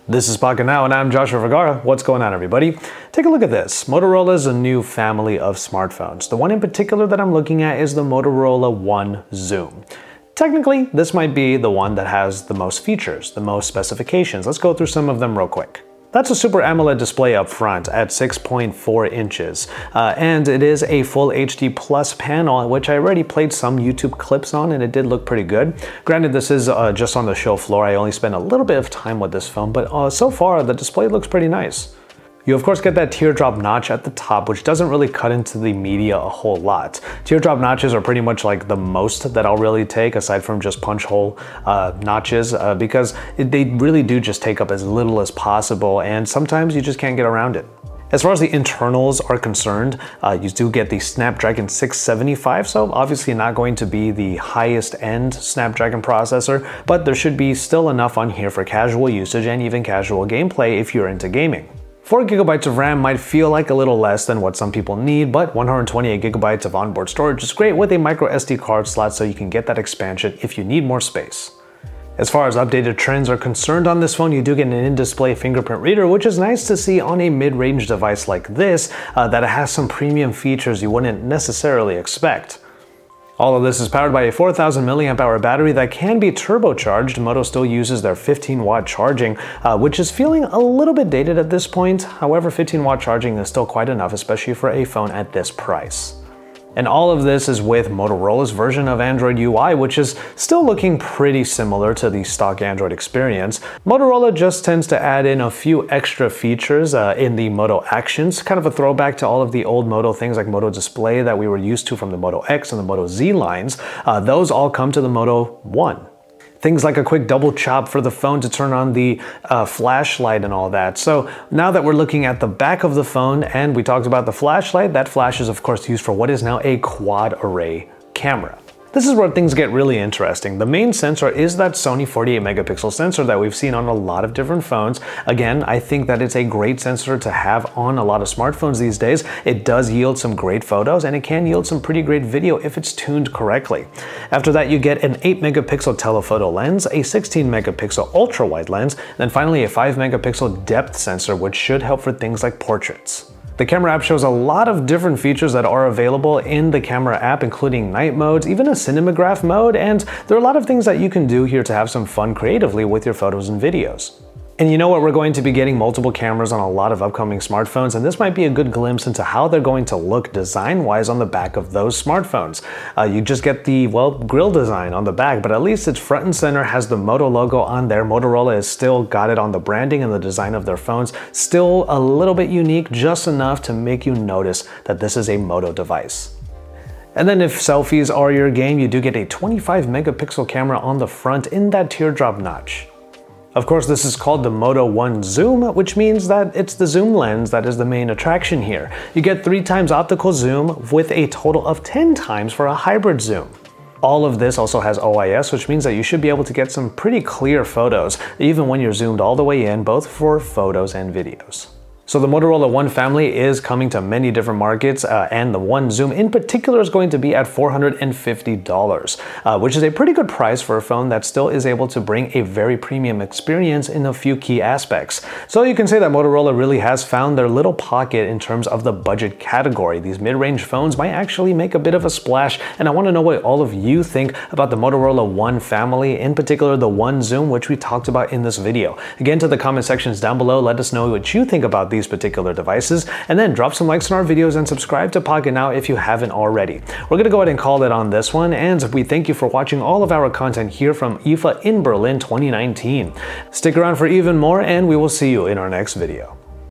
This is Pocketnow and I'm Joshua Vergara. What's going on, everybody? Take a look at this. Motorola is a new family of smartphones. The one in particular that I'm looking at is the Motorola One Zoom. Technically, this might be the one that has the most features, the most specifications. Let's go through some of them real quick. That's a Super AMOLED display up front at 6.4 inches. And it is a full HD plus panel, which I already played some YouTube clips on and it did look pretty good. Granted, this is just on the show floor. I only spent a little bit of time with this phone, but so far the display looks pretty nice. You of course get that teardrop notch at the top, which doesn't really cut into the media a whole lot. Teardrop notches are pretty much like the most that I'll really take, aside from just punch hole notches, because they really do just take up as little as possible, and sometimes you just can't get around it. As far as the internals are concerned, you do get the Snapdragon 675, so obviously not going to be the highest end Snapdragon processor, but there should be still enough on here for casual usage and even casual gameplay if you're into gaming. 4 GB of RAM might feel like a little less than what some people need, but 128 GB of onboard storage is great with a micro SD card slot, so you can get that expansion if you need more space. As far as updated trends are concerned on this phone, you do get an in-display fingerprint reader, which is nice to see on a mid-range device like this that has some premium features you wouldn't necessarily expect. All of this is powered by a 4000 mAh battery that can be turbocharged. Moto still uses their 15-watt charging, which is feeling a little bit dated at this point. However, 15-watt charging is still quite enough, especially for a phone at this price. And all of this is with Motorola's version of Android UI, which is still looking pretty similar to the stock Android experience. Motorola just tends to add in a few extra features in the Moto Actions, kind of a throwback to all of the old Moto things like Moto Display that we were used to from the Moto X and the Moto Z lines. Those all come to the Moto One. Things like a quick double chop for the phone to turn on the flashlight and all that. So now that we're looking at the back of the phone and we talked about the flashlight, that flash is of course used for what is now a quad array camera. This is where things get really interesting. The main sensor is that Sony 48 megapixel sensor that we've seen on a lot of different phones. Again, I think that it's a great sensor to have on a lot of smartphones these days. It does yield some great photos and it can yield some pretty great video if it's tuned correctly. After that, you get an 8 megapixel telephoto lens, a 16 megapixel ultra wide lens, and then finally a 5 megapixel depth sensor, which should help for things like portraits. The camera app shows a lot of different features that are available in the camera app, including night modes, even a cinematograph mode, and there are a lot of things that you can do here to have some fun creatively with your photos and videos. And you know what, we're going to be getting multiple cameras on a lot of upcoming smartphones, and this might be a good glimpse into how they're going to look design-wise on the back of those smartphones. You just get the, well, grill design on the back, but at least it's front and center, has the Moto logo on there. Motorola has still got it on the branding and the design of their phones. Still a little bit unique, just enough to make you notice that this is a Moto device. And then if selfies are your game, you do get a 25 megapixel camera on the front in that teardrop notch. Of course, this is called the Moto One Zoom, which means that it's the zoom lens that is the main attraction here. You get 3 times optical zoom with a total of 10 times for a hybrid zoom. All of this also has OIS, which means that you should be able to get some pretty clear photos, even when you're zoomed all the way in, both for photos and videos. So the Motorola One family is coming to many different markets, and the One Zoom in particular is going to be at $450, which is a pretty good price for a phone that still is able to bring a very premium experience in a few key aspects. So you can say that Motorola really has found their little pocket in terms of the budget category. These mid-range phones might actually make a bit of a splash, and I want to know what all of you think about the Motorola One family, in particular the One Zoom, which we talked about in this video. Again, to the comment sections down below, let us know what you think about these particular devices, and then drop some likes on our videos and subscribe to Pocketnow if you haven't already. We're gonna go ahead and call it on this one, and we thank you for watching all of our content here from IFA in Berlin 2019. Stick around for even more, and we will see you in our next video.